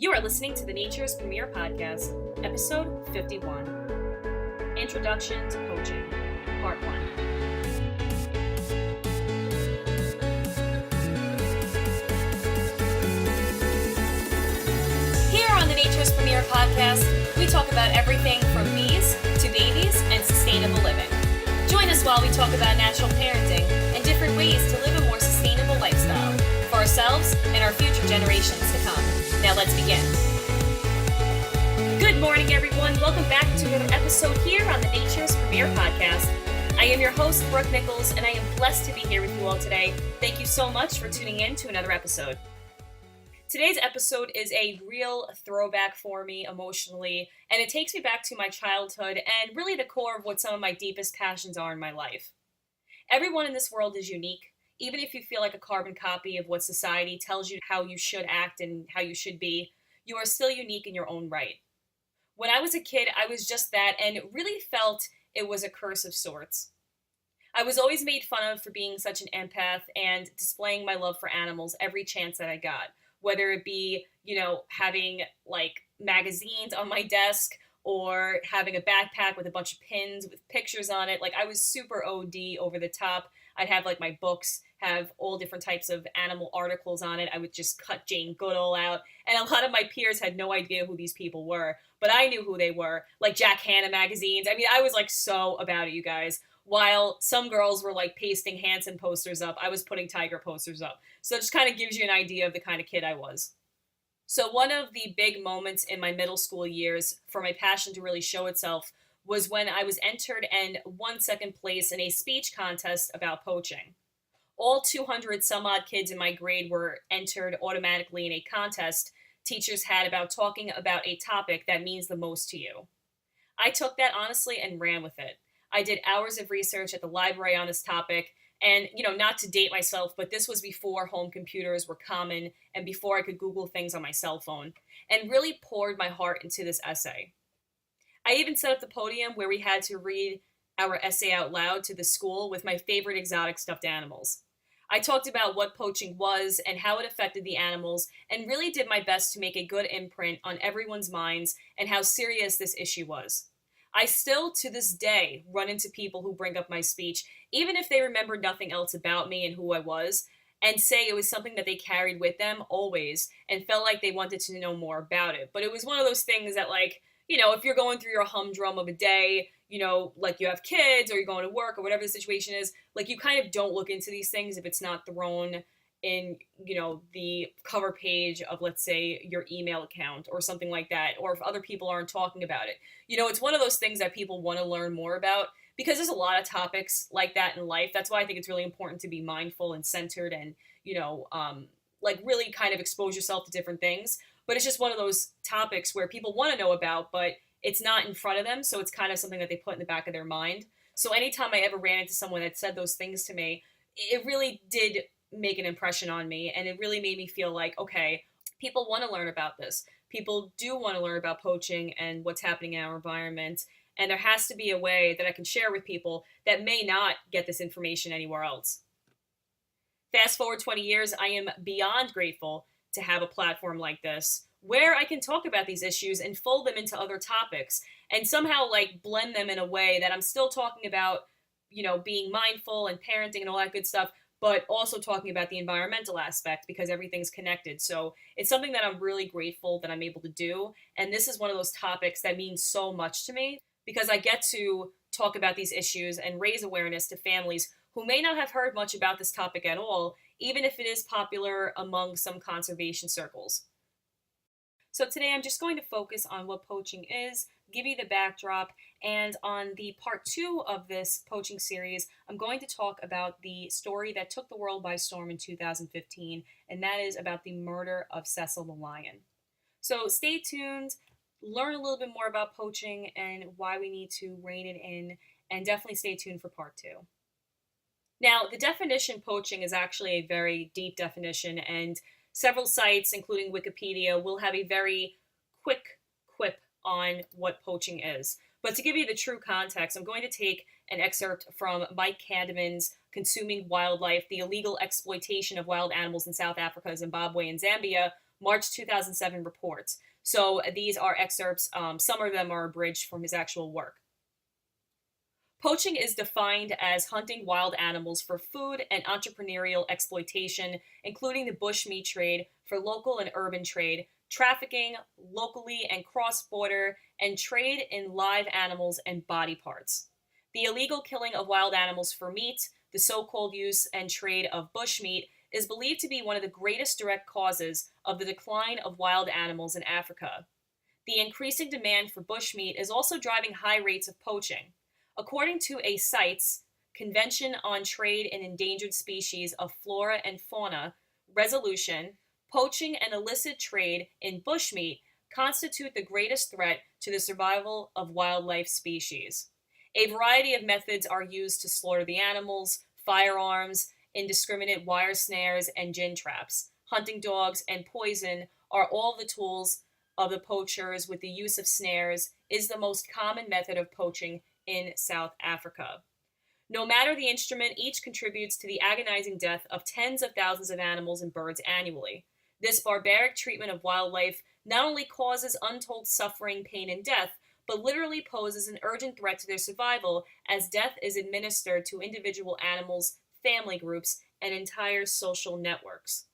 You are listening to the Nature's Premier Podcast, Episode 51, Introduction to Poaching, Part 1. Here on the Nature's Premier Podcast, we talk about everything from bees to babies and sustainable living. Join us while we talk about natural parenting and different ways to live a more sustainable lifestyle for ourselves and our future generations to come. Now let's begin. Good morning, everyone. Welcome back to another episode here on the Nature's Premier Podcast. I am your host, Brooke Nichols, and I am blessed to be here with you all today. Thank you so much for tuning in to another episode. Today's episode is a real throwback for me emotionally, and it takes me back to my childhood and really the core of what some of my deepest passions are in my life. Everyone in this world is unique. Even if you feel like a carbon copy of what society tells you how you should act and how you should be, you are still unique in your own right. When I was a kid, I was just that and really felt it was a curse of sorts. I was always made fun of for being such an empath and displaying my love for animals every chance that I got, whether it be, having like magazines on my desk or having a backpack with a bunch of pins with pictures on it. Like I was super OD over the top. I'd have like my books have all different types of animal articles on it. I would just cut Jane Goodall out. And a lot of my peers had no idea who these people were, but I knew who they were, like Jack Hanna magazines. I mean, I was like so about it, you guys. While some girls were like pasting Hanson posters up, I was putting Tiger posters up. So it just kind of gives you an idea of the kind of kid I was. So one of the big moments in my middle school years for my passion to really show itself was when I was entered and won second place in a speech contest about poaching. All 200 some odd kids in my grade were entered automatically in a contest teachers had about talking about a topic that means the most to you. I took that honestly and ran with it. I did hours of research at the library on this topic, and, not to date myself, but this was before home computers were common and before I could Google things on my cell phone, and really poured my heart into this essay. I even set up the podium where we had to read our essay out loud to the school with my favorite exotic stuffed animals. I talked about what poaching was and how it affected the animals, and really did my best to make a good imprint on everyone's minds and how serious this issue was. I still, to this day, run into people who bring up my speech, even if they remember nothing else about me and who I was, and say it was something that they carried with them always and felt like they wanted to know more about it. But it was one of those things that, if you're going through your humdrum of a day, like you have kids or you're going to work or whatever the situation is, like you kind of don't look into these things if it's not thrown in, the cover page of, let's say, your email account or something like that, or if other people aren't talking about it. It's one of those things that people want to learn more about because there's a lot of topics like that in life. That's why I think it's really important to be mindful and centered and, really kind of expose yourself to different things. But it's just one of those topics where people want to know about, but it's not in front of them. So it's kind of something that they put in the back of their mind. So anytime I ever ran into someone that said those things to me, it really did make an impression on me. And it really made me feel like, okay, people want to learn about this. People do want to learn about poaching and what's happening in our environment. And there has to be a way that I can share with people that may not get this information anywhere else. Fast forward 20 years, I am beyond grateful to have a platform like this where I can talk about these issues and fold them into other topics and somehow blend them in a way that I'm still talking about, being mindful and parenting and all that good stuff, but also talking about the environmental aspect because everything's connected. So it's something that I'm really grateful that I'm able to do. And this is one of those topics that means so much to me because I get to talk about these issues and raise awareness to families who may not have heard much about this topic at all, even if it is popular among some conservation circles. So today I'm just going to focus on what poaching is, give you the backdrop, and on the part 2 of this poaching series, I'm going to talk about the story that took the world by storm in 2015, and that is about the murder of Cecil the lion. So stay tuned, learn a little bit more about poaching and why we need to rein it in, and definitely stay tuned for part 2. Now, the definition poaching is actually a very deep definition, and several sites, including Wikipedia, will have a very quick quip on what poaching is. But to give you the true context, I'm going to take an excerpt from Mike Candeman's Consuming Wildlife, the Illegal Exploitation of Wild Animals in South Africa, Zimbabwe, and Zambia, March 2007 report. So these are excerpts, some of them are abridged from his actual work. Poaching is defined as hunting wild animals for food and entrepreneurial exploitation, including the bushmeat trade for local and urban trade, trafficking locally and cross-border, and trade in live animals and body parts. The illegal killing of wild animals for meat, the so-called use and trade of bushmeat, is believed to be one of the greatest direct causes of the decline of wild animals in Africa. The increasing demand for bushmeat is also driving high rates of poaching. According to a CITES, Convention on Trade in Endangered Species of Flora and Fauna, resolution, poaching and illicit trade in bushmeat constitute the greatest threat to the survival of wildlife species. A variety of methods are used to slaughter the animals: firearms, indiscriminate wire snares, and gin traps. Hunting dogs and poison are all the tools of the poachers, with the use of snares is the most common method of poaching in South Africa. No matter the instrument, each contributes to the agonizing death of tens of thousands of animals and birds annually. This barbaric treatment of wildlife not only causes untold suffering, pain, and death, but literally poses an urgent threat to their survival, as death is administered to individual animals, family groups, and entire social networks.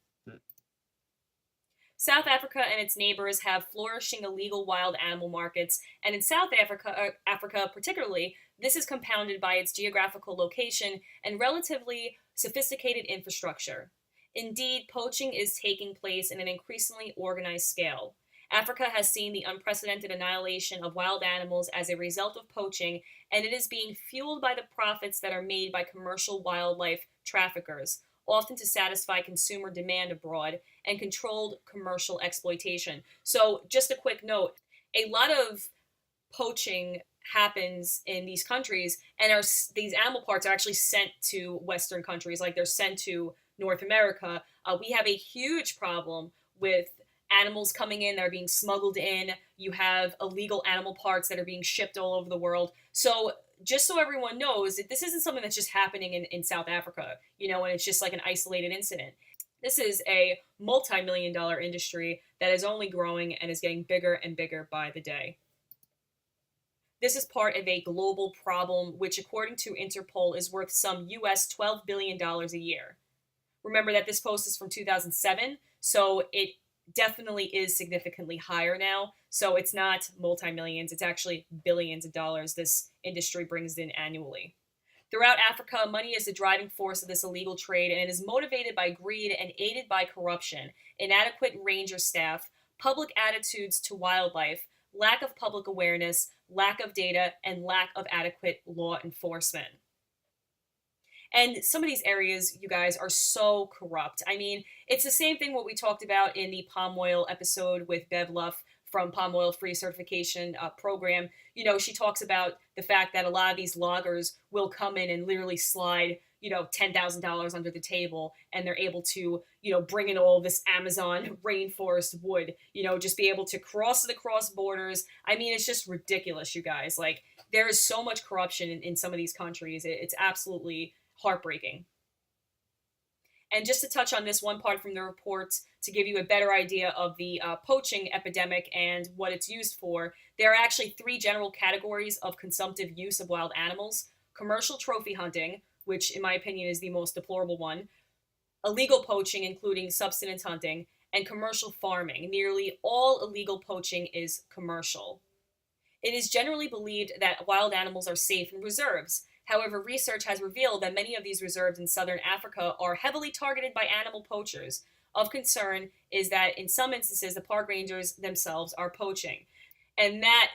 South Africa and its neighbors have flourishing illegal wild animal markets, and in South Africa particularly, this is compounded by its geographical location and relatively sophisticated infrastructure. Indeed, poaching is taking place in an increasingly organized scale. Africa has seen the unprecedented annihilation of wild animals as a result of poaching, and it is being fueled by the profits that are made by commercial wildlife traffickers, often to satisfy consumer demand abroad, and controlled commercial exploitation. So just a quick note, a lot of poaching happens in these countries, and these animal parts are actually sent to Western countries, like they're sent to North America. We have a huge problem with animals coming in that are being smuggled in. You have illegal animal parts that are being shipped all over the world. So just so everyone knows, that this isn't something that's just happening in South Africa, and it's just like an isolated incident. This is a multi-million-dollar industry that is only growing and is getting bigger and bigger by the day. This is part of a global problem, which according to Interpol is worth some US $12 billion a year. Remember that this post is from 2007, so it definitely is significantly higher now. So it's not multi-millions, it's actually billions of dollars this industry brings in annually. Throughout Africa, money is the driving force of this illegal trade, and it is motivated by greed and aided by corruption, inadequate ranger staff, public attitudes to wildlife, lack of public awareness, lack of data, and lack of adequate law enforcement. And some of these areas, you guys, are so corrupt. I mean, it's the same thing what we talked about in the palm oil episode with Bev Luff from Palm Oil Free Certification Program. She talks about the fact that a lot of these loggers will come in and literally slide, $10,000 under the table, and they're able to, bring in all this Amazon rainforest wood, just be able to cross borders. I mean, it's just ridiculous, you guys. Like, there is so much corruption in some of these countries. It's absolutely heartbreaking. And just to touch on this one part from the report, to give you a better idea of the poaching epidemic and what it's used for, there are actually three general categories of consumptive use of wild animals: commercial trophy hunting, which in my opinion is the most deplorable one, illegal poaching, including subsistence hunting, and commercial farming. Nearly all illegal poaching is commercial. It is generally believed that wild animals are safe in reserves. However, research has revealed that many of these reserves in southern Africa are heavily targeted by animal poachers. Of concern is that in some instances, the park rangers themselves are poaching. And that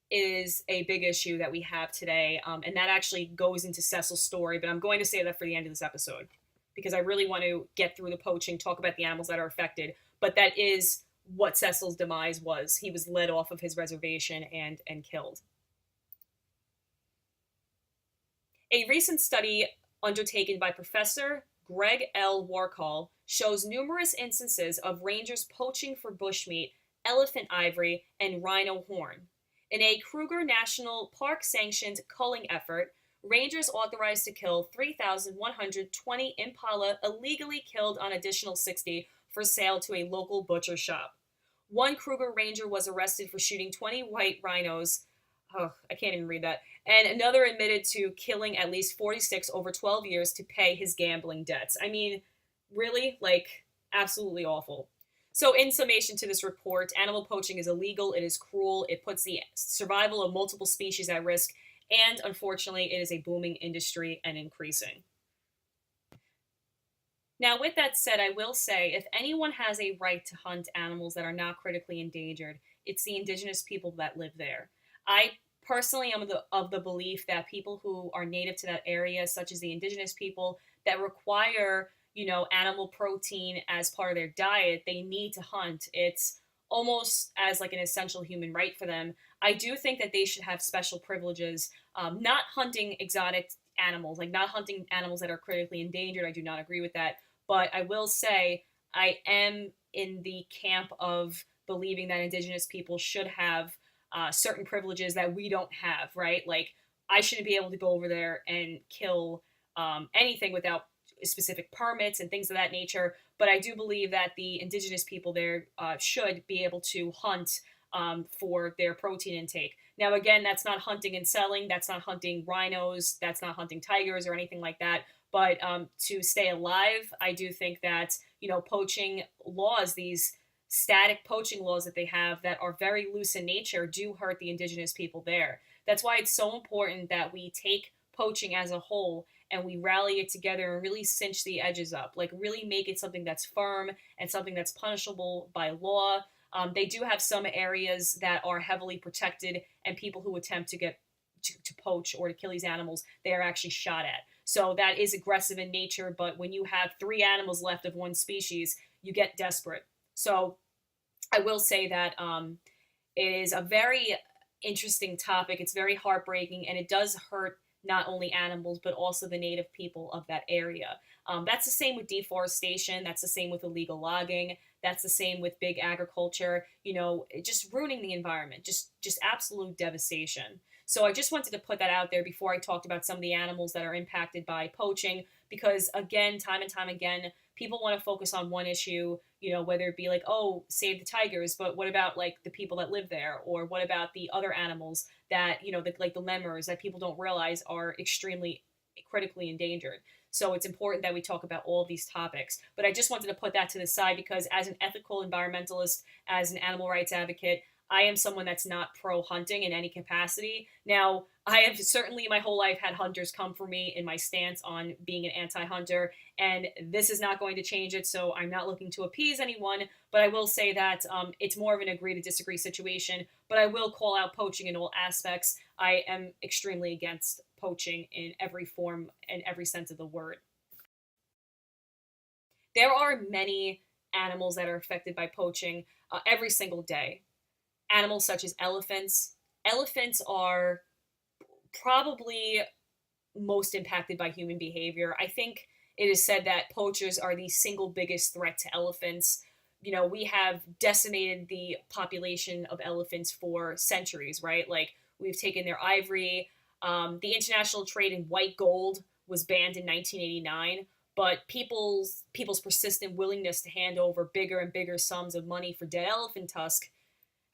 is a big issue that we have today. And that actually goes into Cecil's story, but I'm going to save that for the end of this episode because I really want to get through the poaching, talk about the animals that are affected. But that is what Cecil's demise was. He was led off of his reservation and killed. A recent study undertaken by Professor Greg L. Warkall shows numerous instances of rangers poaching for bushmeat, elephant ivory, and rhino horn. In a Kruger National Park-sanctioned culling effort, rangers authorized to kill 3,120 impala illegally killed an additional 60 for sale to a local butcher shop. One Kruger Ranger was arrested for shooting 20 white rhinos. Oh, I can't even read that. And another admitted to killing at least 46 over 12 years to pay his gambling debts. I mean, really? Like, absolutely awful. So, in summation to this report, animal poaching is illegal, it is cruel, it puts the survival of multiple species at risk, and unfortunately, it is a booming industry and increasing. Now, with that said, I will say if anyone has a right to hunt animals that are not critically endangered, it's the indigenous people that live there. I personally am of the belief that people who are native to that area, such as the indigenous people that require, animal protein as part of their diet, they need to hunt. It's almost as like an essential human right for them. I do think that they should have special privileges, not hunting exotic animals, like not hunting animals that are critically endangered. I do not agree with that. But I will say I am in the camp of believing that indigenous people should have certain privileges that we don't have, right? Like, I shouldn't be able to go over there and kill anything without specific permits and things of that nature. But I do believe that the indigenous people there should be able to hunt for their protein intake. Now, again, that's not hunting and selling. That's not hunting rhinos. That's not hunting tigers or anything like that. But to stay alive, I do think that, poaching laws, these static poaching laws that they have that are very loose in nature, do hurt the indigenous people there. That's why it's so important that we take poaching as a whole and we rally it together and really cinch the edges up, like really make it something that's firm and something that's punishable by law. They do have some areas that are heavily protected, and people who attempt to get to poach or to kill these animals, they are actually shot at. So that is aggressive in nature, but when you have 3 animals left of one species, you get desperate. So I will say that it is a very interesting topic. It's very heartbreaking, and it does hurt not only animals, but also the native people of that area. That's the same with deforestation. That's the same with illegal logging. That's the same with big agriculture, just ruining the environment, just absolute devastation. So I just wanted to put that out there before I talked about some of the animals that are impacted by poaching, because again, time and time again, people want to focus on one issue, whether it be like, oh, save the tigers, but what about like the people that live there? Or what about the other animals that, like the lemurs that people don't realize are extremely critically endangered? So it's important that we talk about all of these topics. But I just wanted to put that to the side because as an ethical environmentalist, as an animal rights advocate, I am someone that's not pro hunting in any capacity. Now, I have certainly my whole life had hunters come for me in my stance on being an anti-hunter, and this is not going to change it, so I'm not looking to appease anyone, but I will say that it's more of an agree to disagree situation, but I will call out poaching in all aspects. I am extremely against poaching in every form and every sense of the word. There are many animals that are affected by poaching every single day. Animals such as elephants. Elephants are probably most impacted by human behavior. I think it is said that poachers are the single biggest threat to elephants. We have decimated the population of elephants for centuries, right? Like, we've taken their ivory. The international trade in white gold was banned in 1989, but people's persistent willingness to hand over bigger and bigger sums of money for dead elephant tusk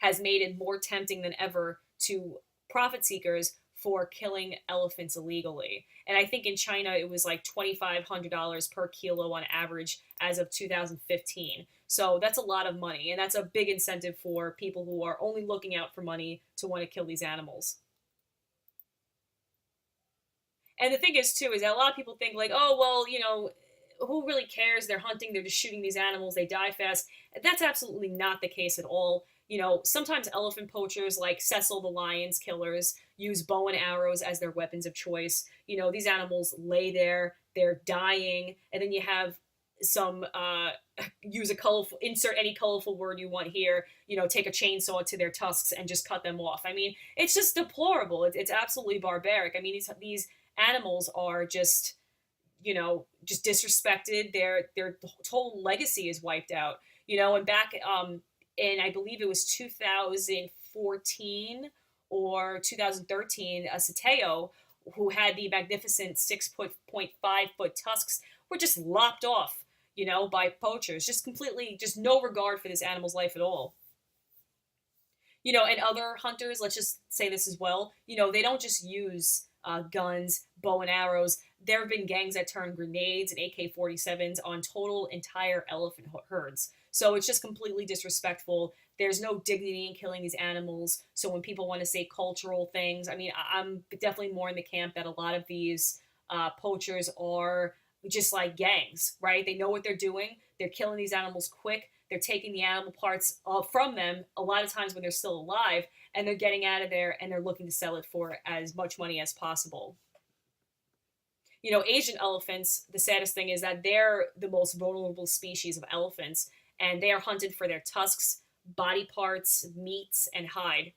has made it more tempting than ever to profit seekers for killing elephants illegally. And I think in China it was like $2,500 per kilo on average as of 2015. So that's a lot of money, and that's a big incentive for people who are only looking out for money to want to kill these animals. And the thing is, too, is that a lot of people think like, oh, well, who really cares? They're hunting, they're just shooting these animals, they die fast. That's absolutely not the case at all. Sometimes elephant poachers like Cecil the lion's killers use bow and arrows as their weapons of choice. These animals lay there, they're dying, and then you have some, use a colorful, insert any colorful word you want here, take a chainsaw to their tusks and just cut them off. I mean, it's just deplorable. It's absolutely barbaric. I mean, these animals are just, just disrespected. Their whole legacy is wiped out. And back, and I believe it was 2014 or 2013, a Sateo, who had the magnificent 6.5 foot tusks, were just lopped off, by poachers. Just completely, just no regard for this animal's life at all. And other hunters, let's just say this as well, they don't just use guns, bow and arrows. There have been gangs that turn grenades and AK-47s on total entire elephant herds. So it's just completely disrespectful. There's no dignity in killing these animals. So when people want to say cultural things, I mean, I'm definitely more in the camp that a lot of these poachers are just like gangs, right? They know what they're doing. They're killing these animals quick. They're taking the animal parts from them a lot of times when they're still alive, and they're getting out of there and they're looking to sell it for as much money as possible. Asian elephants, the saddest thing is that they're the most vulnerable species of elephants, and they are hunted for their tusks, body parts, meats, and hide.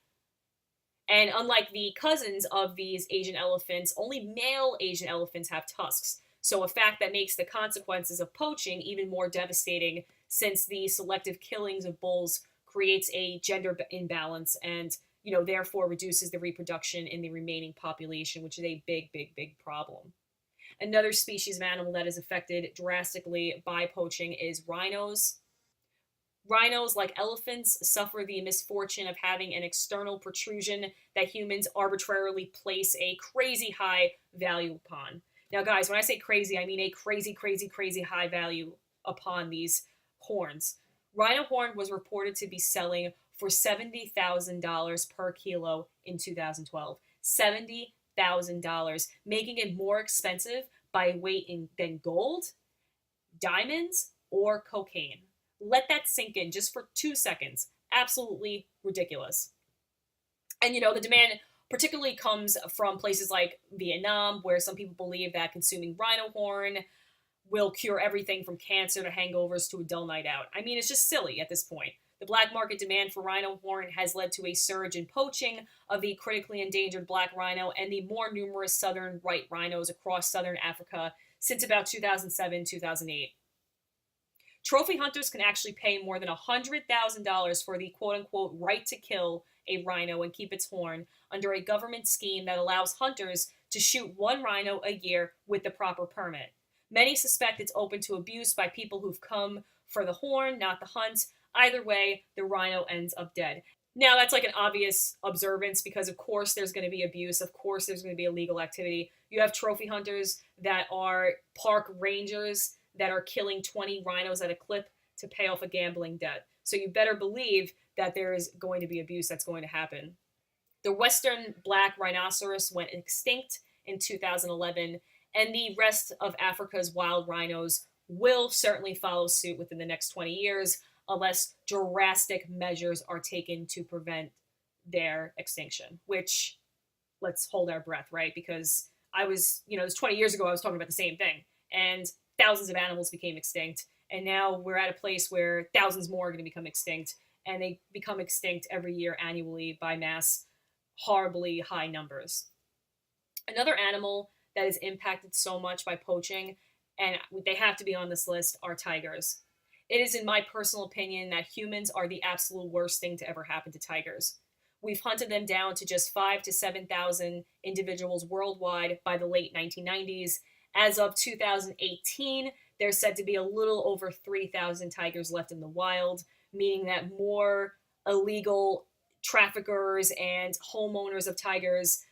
And unlike the cousins of these Asian elephants, only male Asian elephants have tusks. So, a fact that makes the consequences of poaching even more devastating, since the selective killings of bulls creates a gender imbalance and, therefore reduces the reproduction in the remaining population, which is a big, big, big problem. Another species of animal that is affected drastically by poaching is rhinos. Rhinos, like elephants, suffer the misfortune of having an external protrusion that humans arbitrarily place a crazy high value upon. Now, guys, when I say crazy, I mean a crazy, crazy, crazy high value upon these horns. Rhino horn was reported to be selling for $70,000 per kilo in 2012. $70,000, making it more expensive by weight than gold, diamonds, or cocaine. Let that sink in just for 2 seconds. Absolutely ridiculous. And the demand particularly comes from places like Vietnam, where some people believe that consuming rhino horn will cure everything from cancer to hangovers to a dull night out. I mean, it's just silly at this point. The black market demand for rhino horn has led to a surge in poaching of the critically endangered black rhino and the more numerous southern white rhinos across southern Africa since about 2007, 2008. Trophy hunters can actually pay more than $100,000 for the quote-unquote right to kill a rhino and keep its horn under a government scheme that allows hunters to shoot one rhino a year with the proper permit. Many suspect it's open to abuse by people who've come for the horn, not the hunt. Either way, the rhino ends up dead. Now, that's like an obvious observance because, of course, there's going to be abuse. Of course, there's going to be illegal activity. You have trophy hunters that are park rangers that are killing 20 rhinos at a clip to pay off a gambling debt. So you better believe that there is going to be abuse that's going to happen. The western black rhinoceros went extinct in 2011, and the rest of Africa's wild rhinos will certainly follow suit within the next 20 years unless drastic measures are taken to prevent their extinction, which, let's hold our breath, right? Because it was 20 years ago, I was talking about the same thing. And thousands of animals became extinct. And now we're at a place where thousands more are going to become extinct. And they become extinct every year annually by mass, horribly high numbers. Another animal that is impacted so much by poaching, and they have to be on this list, are tigers. It is, in my personal opinion, that humans are the absolute worst thing to ever happen to tigers. We've hunted them down to just 5,000 to 7,000 individuals worldwide by the late 1990s. As of 2018, there's said to be a little over 3,000 tigers left in the wild, meaning that more illegal traffickers and homeowners of tigers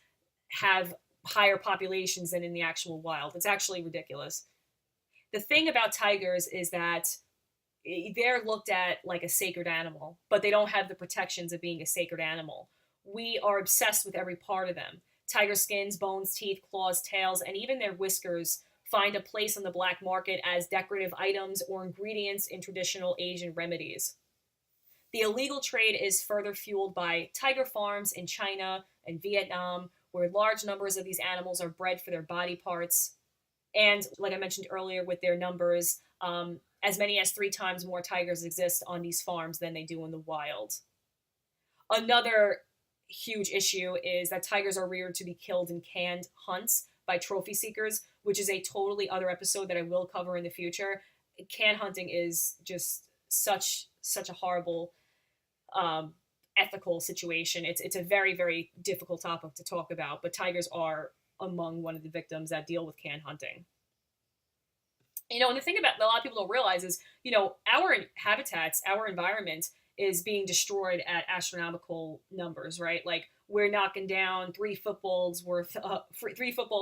have higher populations than in the actual wild. It's actually ridiculous. The thing about tigers is that they're looked at like a sacred animal, but they don't have the protections of being a sacred animal. We are obsessed with every part of them. Tiger skins, bones, teeth, claws, tails, and even their whiskers find a place on the black market as decorative items or ingredients in traditional Asian remedies. The illegal trade is further fueled by tiger farms in China and Vietnam, where large numbers of these animals are bred for their body parts. And like I mentioned earlier with their numbers, as many as 3 times more tigers exist on these farms than they do in the wild. Another huge issue is that tigers are reared to be killed in canned hunts by trophy seekers, which is a totally other episode that I will cover in the future. Can hunting is just such a horrible ethical situation. It's a very, very difficult topic to talk about, but tigers are among one of the victims that deal with can hunting. And the thing about a lot of people don't realize is, our habitats, our environment is being destroyed at astronomical numbers, right? Like we're knocking down 3 football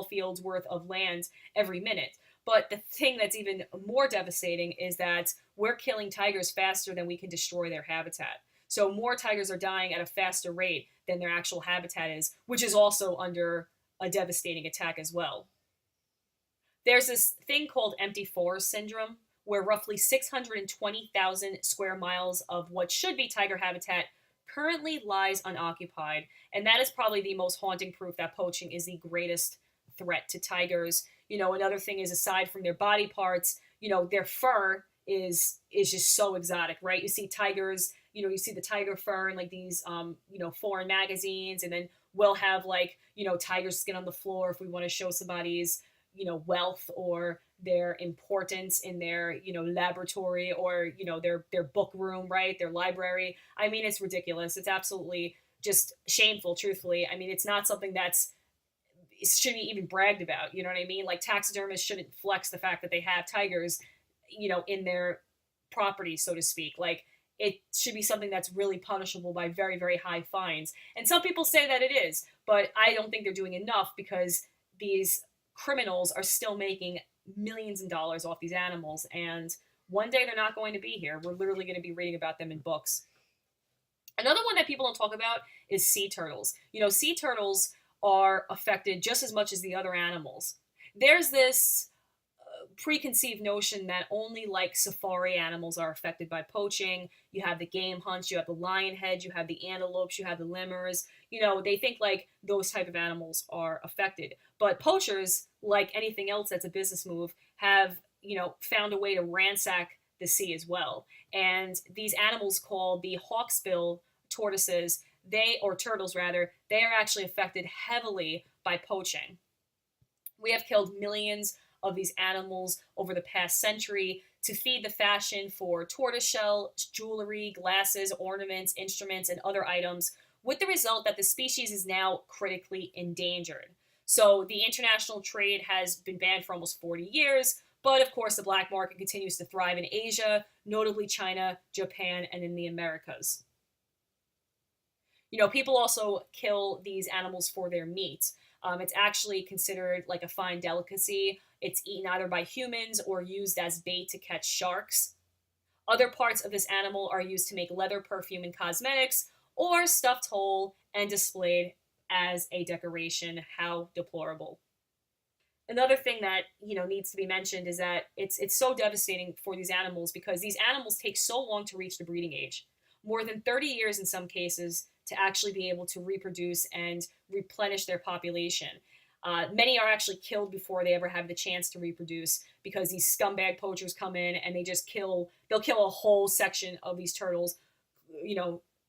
fields worth of land every minute. But the thing that's even more devastating is that we're killing tigers faster than we can destroy their habitat. So more tigers are dying at a faster rate than their actual habitat is, which is also under a devastating attack as well. There's this thing called empty forest syndrome, where roughly 620,000 square miles of what should be tiger habitat currently lies unoccupied. And that is probably the most haunting proof that poaching is the greatest threat to tigers. Another thing is, aside from their body parts, their fur is just so exotic, right? You see tigers, you see the tiger fur in like these foreign magazines, and then we'll have like, tiger skin on the floor if we want to show somebody's wealth or their importance in their laboratory, or their book room, right, their library. I mean, it's ridiculous. It's absolutely just shameful, truthfully. I mean, it's not something that's it should be even bragged about. You know what I mean? Like taxidermists shouldn't flex the fact that they have tigers in their property, so to speak. Like it should be something that's really punishable by very, very high fines. And some people say that it is, but I don't think they're doing enough, because these criminals are still making millions of dollars off these animals, and one day they're not going to be here. We're literally going to be reading about them in books. Another one that people don't talk about is sea turtles. Sea turtles are affected just as much as the other animals. There's this preconceived notion that only like safari animals are affected by poaching. You have the game hunts, you have the lionheads, you have the antelopes, you have the lemurs. They think like those type of animals are affected. But poachers, like anything else that's a business move, have, found a way to ransack the sea as well. And these animals called the hawksbill tortoises, or turtles rather, they are actually affected heavily by poaching. We have killed millions of these animals over the past century to feed the fashion for tortoiseshell, jewelry, glasses, ornaments, instruments, and other items, with the result that the species is now critically endangered. So the international trade has been banned for almost 40 years, but of course the black market continues to thrive in Asia, notably China, Japan, and in the Americas. People also kill these animals for their meat. It's actually considered like a fine delicacy. It's eaten either by humans or used as bait to catch sharks. Other parts of this animal are used to make leather, perfume, and cosmetics, or stuffed whole and displayed as a decoration. How deplorable. Another thing that needs to be mentioned is that it's so devastating for these animals, because these animals take so long to reach the breeding age, more than 30 years in some cases, to actually be able to reproduce and replenish their population. Many are actually killed before they ever have the chance to reproduce, because these scumbag poachers come in and they'll kill a whole section of these turtles,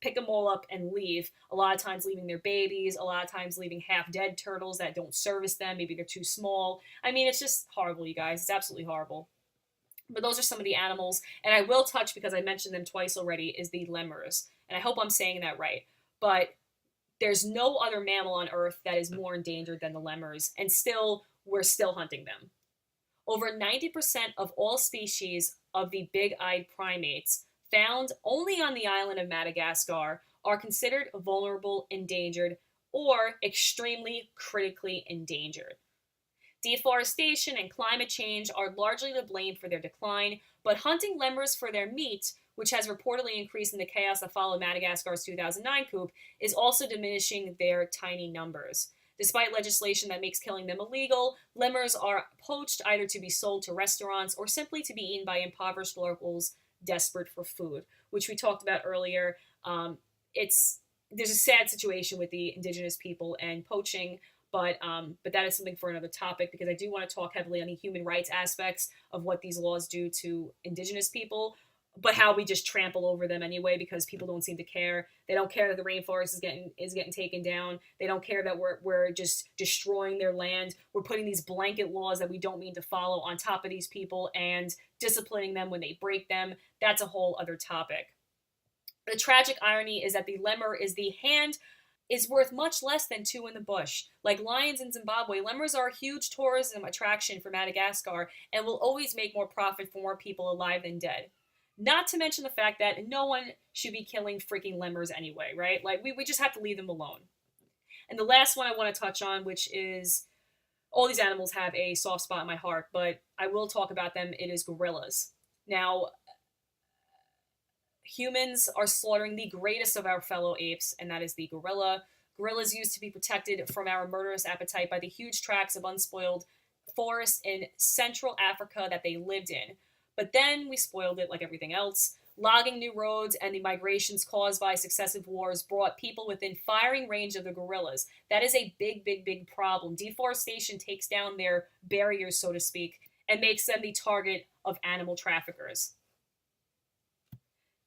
pick them all up and leave. A lot of times leaving their babies, a lot of times leaving half dead turtles that don't service them. Maybe they're too small. I mean, it's just horrible, you guys. It's absolutely horrible. But those are some of the animals. And I will touch, because I mentioned them twice already, is the lemurs. And I hope I'm saying that right. But there's no other mammal on Earth that is more endangered than the lemurs, and we're still hunting them. Over 90% of all species of the big-eyed primates found only on the island of Madagascar are considered vulnerable, endangered, or extremely critically endangered. Deforestation and climate change are largely to blame for their decline, but hunting lemurs for their meat, which has reportedly increased in the chaos that followed Madagascar's 2009 coup, is also diminishing their tiny numbers. Despite legislation that makes killing them illegal, lemurs are poached either to be sold to restaurants or simply to be eaten by impoverished locals desperate for food, which we talked about earlier. There's a sad situation with the indigenous people and poaching, but that is something for another topic, because I do want to talk heavily on the human rights aspects of what these laws do to indigenous people, but how we just trample over them anyway, because people don't seem to care. They don't care that the rainforest is getting taken down. They don't care that we're just destroying their land. We're putting these blanket laws that we don't mean to follow on top of these people and disciplining them when they break them. That's a whole other topic. The tragic irony is that the lemur is the hand is worth much less than two in the bush. Like lions in Zimbabwe, lemurs are a huge tourism attraction for Madagascar and will always make more profit for more people alive than dead. Not to mention the fact that no one should be killing freaking lemurs anyway, right? Like, we just have to leave them alone. And the last one I want to touch on, which is all these animals have a soft spot in my heart, but I will talk about them. It is gorillas. Now, humans are slaughtering the greatest of our fellow apes, and that is the gorilla. Gorillas used to be protected from our murderous appetite by the huge tracts of unspoiled forests in Central Africa that they lived in. But then we spoiled it like everything else. Logging new roads and the migrations caused by successive wars brought people within firing range of the gorillas. That is a big, big, big problem. Deforestation takes down their barriers, so to speak, and makes them the target of animal traffickers.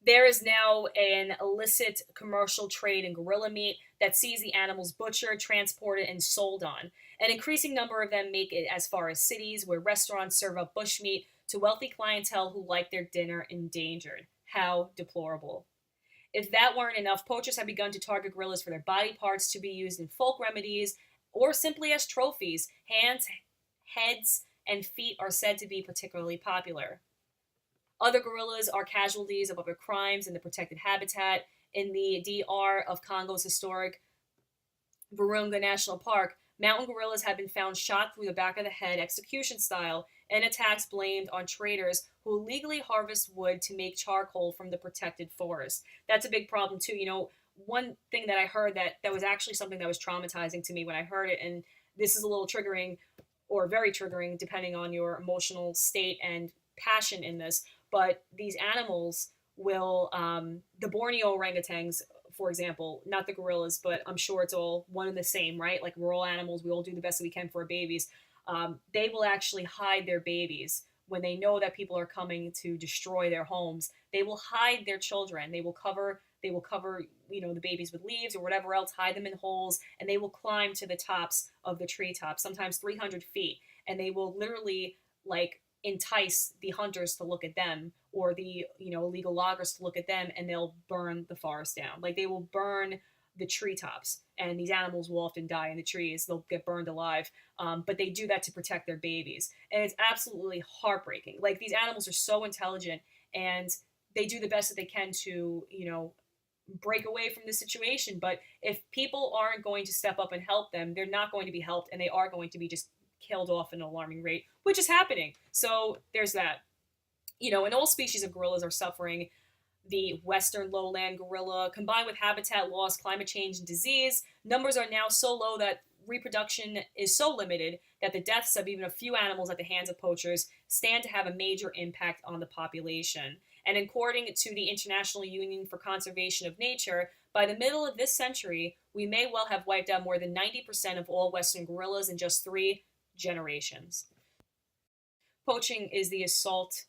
There is now an illicit commercial trade in gorilla meat that sees the animals butchered, transported, and sold on. An increasing number of them make it as far as cities, where restaurants serve up bushmeat to wealthy clientele who like their dinner endangered. How deplorable. If that weren't enough, poachers have begun to target gorillas for their body parts to be used in folk remedies or simply as trophies. Hands, heads, and feet are said to be particularly popular. Other gorillas are casualties of other crimes in the protected habitat. In the DR of Congo's historic Virunga National Park, mountain gorillas have been found shot through the back of the head execution style, and attacks blamed on traders who illegally harvest wood to make charcoal from the protected forest. That's a big problem too. One thing that I heard that was actually something that was traumatizing to me when I heard it, and this is a little triggering or very triggering depending on your emotional state and passion in this, but these animals will, the Borneo orangutans, for example, not the gorillas, but I'm sure it's all one and the same, right? Like, we're all animals. We all do the best that we can for our babies. They will actually hide their babies when they know that people are coming to destroy their homes. They will hide their children. They will cover, the babies with leaves or whatever else, hide them in holes, and they will climb to the tops of the treetops, sometimes 300 feet, and they will literally, like, entice the hunters to look at them, or the illegal loggers to look at them, and they'll burn the forest down. Like, they will burn the treetops, and these animals will often die in the trees. They'll get burned alive, but they do that to protect their babies, and it's absolutely heartbreaking. Like, these animals are so intelligent, and they do the best that they can to break away from the situation. But if people aren't going to step up and help them, they're not going to be helped, and they are going to be just killed off at an alarming rate, which is happening. So there's that. And all species of gorillas are suffering. The western lowland gorilla, combined with habitat loss, climate change, and disease, numbers are now so low that reproduction is so limited that the deaths of even a few animals at the hands of poachers stand to have a major impact on the population. And according to the International Union for Conservation of Nature, by the middle of this century, we may well have wiped out more than 90% of all western gorillas in just 3 generations. Poaching is the assault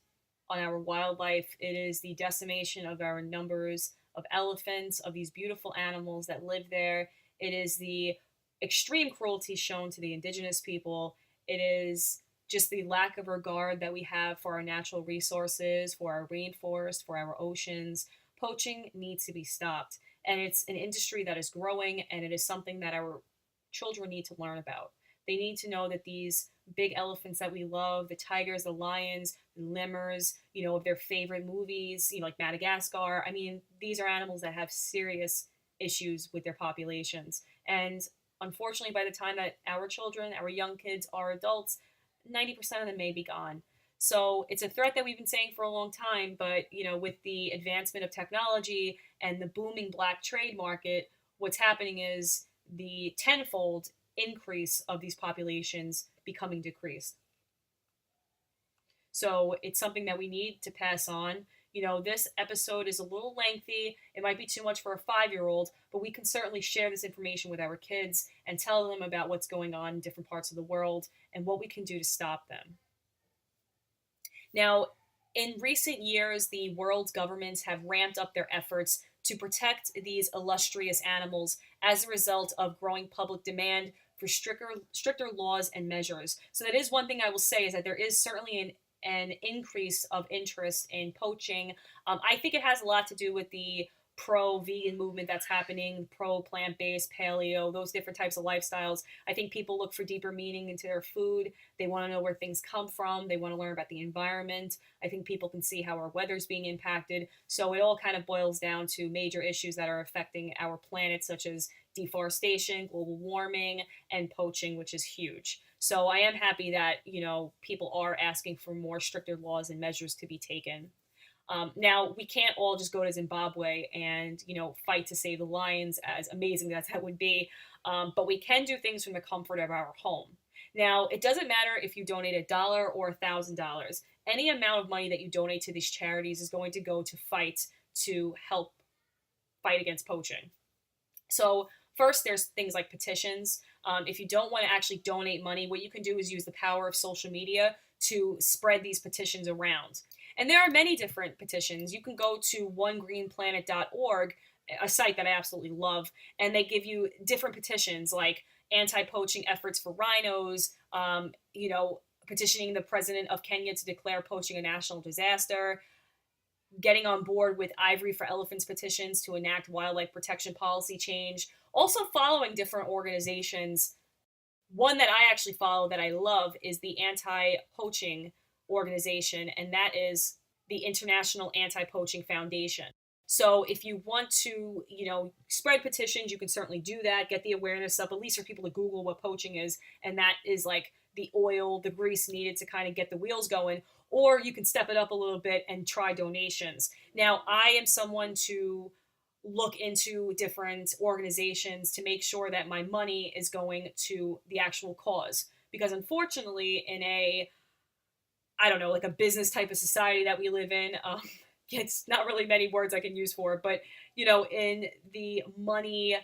on our wildlife. It is the decimation of our numbers of elephants, of these beautiful animals that live there. It is the extreme cruelty shown to the indigenous people. It is just the lack of regard that we have for our natural resources, for our rainforest, for our oceans. Poaching needs to be stopped. And it's an industry that is growing, and it is something that our children need to learn about. They need to know that these big elephants that we love, the tigers, the lions, the lemurs, of their favorite movies, like Madagascar. I mean, these are animals that have serious issues with their populations. And unfortunately, by the time that our children, our young kids are adults, 90% of them may be gone. So it's a threat that we've been saying for a long time, but, with the advancement of technology and the booming black trade market, what's happening is the tenfold increase of these populations becoming decreased. So it's something that we need to pass on. This episode is a little lengthy. It might be too much for a 5-year-old, but we can certainly share this information with our kids and tell them about what's going on in different parts of the world and what we can do to stop them. Now, in recent years, the world's governments have ramped up their efforts to protect these illustrious animals as a result of growing public demand for stricter laws and measures. So that is one thing I will say, is that there is certainly an increase of interest in poaching. I think it has a lot to do with the pro-vegan movement that's happening, pro-plant-based, paleo, those different types of lifestyles. I think people look for deeper meaning into their food. They want to know where things come from. They want to learn about the environment. I think people can see how our weather's being impacted. So it all kind of boils down to major issues that are affecting our planet, such as deforestation, global warming, and poaching, which is huge. So I am happy that, people are asking for more stricter laws and measures to be taken. Now, we can't all just go to Zimbabwe and, fight to save the lions, as amazing as that would be. But we can do things from the comfort of our home. Now, it doesn't matter if you donate $1 or $1,000. Any amount of money that you donate to these charities is going to go to fight to help fight against poaching. So first, there's things like petitions. If you don't want to actually donate money, what you can do is use the power of social media to spread these petitions around. And there are many different petitions. You can go to onegreenplanet.org, a site that I absolutely love, and they give you different petitions like anti-poaching efforts for rhinos, petitioning the president of Kenya to declare poaching a national disaster, getting on board with Ivory for Elephants petitions to enact wildlife protection policy change, also following different organizations. One that I actually follow that I love is the anti-poaching organization, and that is the International Anti-Poaching Foundation. So if you want to, spread petitions, you can certainly do that, get the awareness up, at least for people to Google what poaching is, and that is like the oil, the grease needed to kind of get the wheels going, or you can step it up a little bit and try donations. Now, I am someone to look into different organizations to make sure that my money is going to the actual cause. Because unfortunately, in like a business type of society that we live in, it's not really many words I can use for it, but, in the money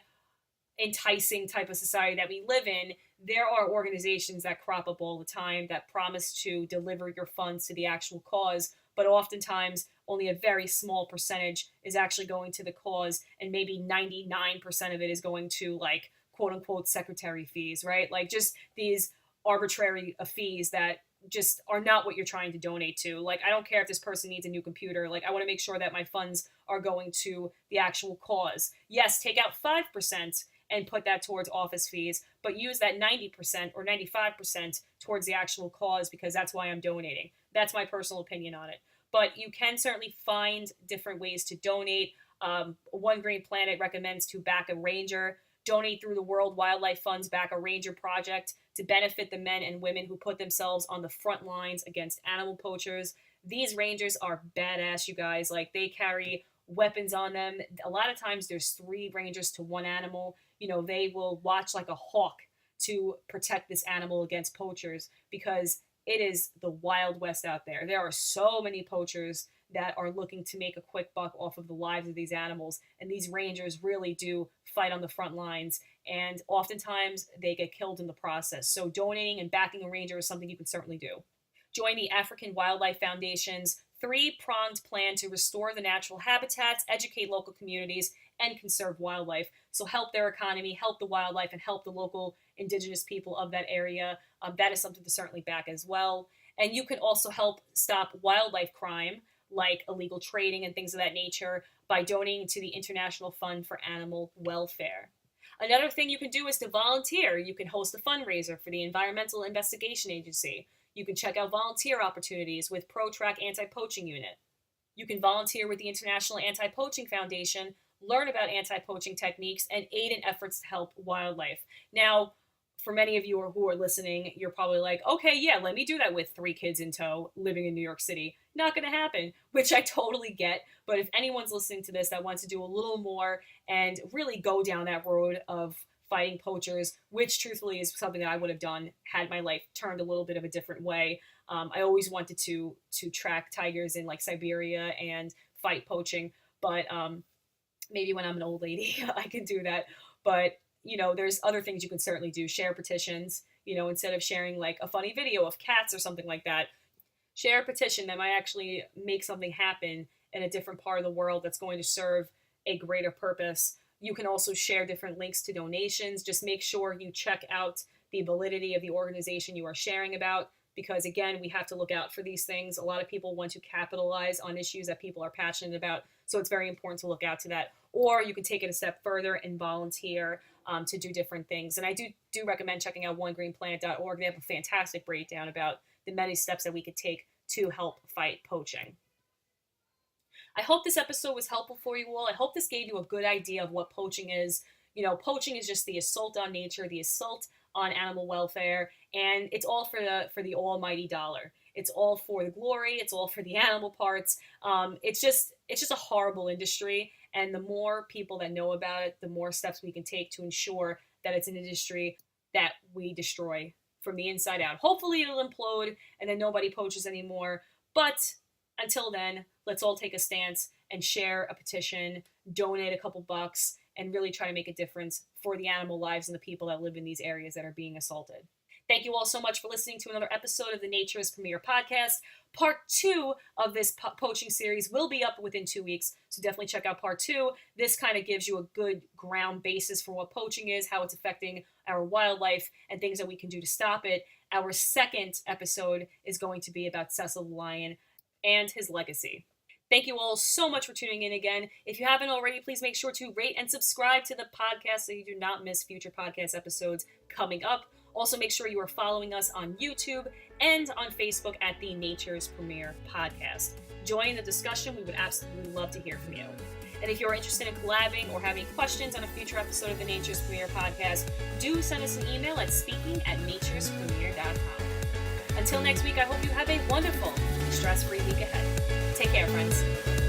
enticing type of society that we live in, there are organizations that crop up all the time that promise to deliver your funds to the actual cause, but oftentimes only a very small percentage is actually going to the cause, and maybe 99% of it is going to, like, quote unquote secretary fees, right? Like, just these arbitrary fees that just are not what you're trying to donate to. Like, I don't care if this person needs a new computer. Like, I want to make sure that my funds are going to the actual cause. Yes, take out 5% and put that towards office fees, but use that 90% or 95% towards the actual cause, because that's why I'm donating. That's my personal opinion on it. But you can certainly find different ways to donate. One Green Planet recommends to back a ranger. Donate through the World Wildlife Fund's Back a Ranger project to benefit the men and women who put themselves on the front lines against animal poachers. These rangers are badass, you guys. Like, they carry weapons on them. A lot of times there's 3 rangers to 1 animal. They will watch like a hawk to protect this animal against poachers, because it is the Wild West out there. There are so many poachers that are looking to make a quick buck off of the lives of these animals, and these rangers really do fight on the front lines, and oftentimes they get killed in the process. So donating and backing a ranger is something you can certainly do. Join the African Wildlife Foundation's 3-pronged plan to restore the natural habitats, educate local communities, and conserve wildlife. So help their economy, help the wildlife, and help the local indigenous people of that area. That is something to certainly back as well. And you can also help stop wildlife crime, like illegal trading and things of that nature, by donating to the International Fund for Animal Welfare. Another thing you can do is to volunteer. You can host a fundraiser for the Environmental Investigation Agency. You can check out volunteer opportunities with ProTrack Anti-Poaching Unit. You can volunteer with the International Anti-Poaching Foundation, learn about anti-poaching techniques, and aid in efforts to help wildlife. Now, for many of you who are listening, you're probably like, okay, yeah, let me do that with 3 kids in tow living in New York City. Not going to happen, which I totally get. But if anyone's listening to this that wants to do a little more and really go down that road of fighting poachers, which truthfully is something that I would have done had my life turned a little bit of a different way. I always wanted to track tigers in like Siberia and fight poaching, but maybe when I'm an old lady, I can do that. But there's other things you can certainly do. Share petitions, instead of sharing like a funny video of cats or something like that, share a petition that might actually make something happen in a different part of the world that's going to serve a greater purpose. You can also share different links to donations. Just make sure you check out the validity of the organization you are sharing about, because again, we have to look out for these things. A lot of people want to capitalize on issues that people are passionate about. So it's very important to look out to that. Or you can take it a step further and volunteer to do different things. And I do recommend checking out onegreenplanet.org. They have a fantastic breakdown about the many steps that we could take to help fight poaching. I hope this episode was helpful for you all. I hope this gave you a good idea of what poaching is. You know, poaching is just the assault on nature, the assault on animal welfare, and it's all for the almighty dollar. It's all for the glory. It's all for the animal parts. It's just a horrible industry, and the more people that know about it, the more steps we can take to ensure that it's an industry that we destroy from the inside out. Hopefully it'll implode and then nobody poaches anymore. But until then, let's all take a stance and share a petition, donate a couple bucks, and really try to make a difference for the animal lives and the people that live in these areas that are being assaulted. Thank you all so much for listening to another episode of the Nature's Premier Podcast. Part 2 of this poaching series will be up within 2 weeks, so definitely check out Part 2. This kind of gives you a good ground basis for what poaching is, how it's affecting our wildlife, and things that we can do to stop it. Our second episode is going to be about Cecil the lion and his legacy. Thank you all so much for tuning in again. If you haven't already, please make sure to rate and subscribe to the podcast so you do not miss future podcast episodes coming up. Also, make sure you are following us on YouTube and on Facebook at the Nature's Premier Podcast. Join the discussion. We would absolutely love to hear from you. And if you're interested in collabing or having questions on a future episode of the Nature's Premier Podcast, do send us an email at speaking@naturespremier.com. Until next week, I hope you have a wonderful, stress-free week ahead. Take care, friends.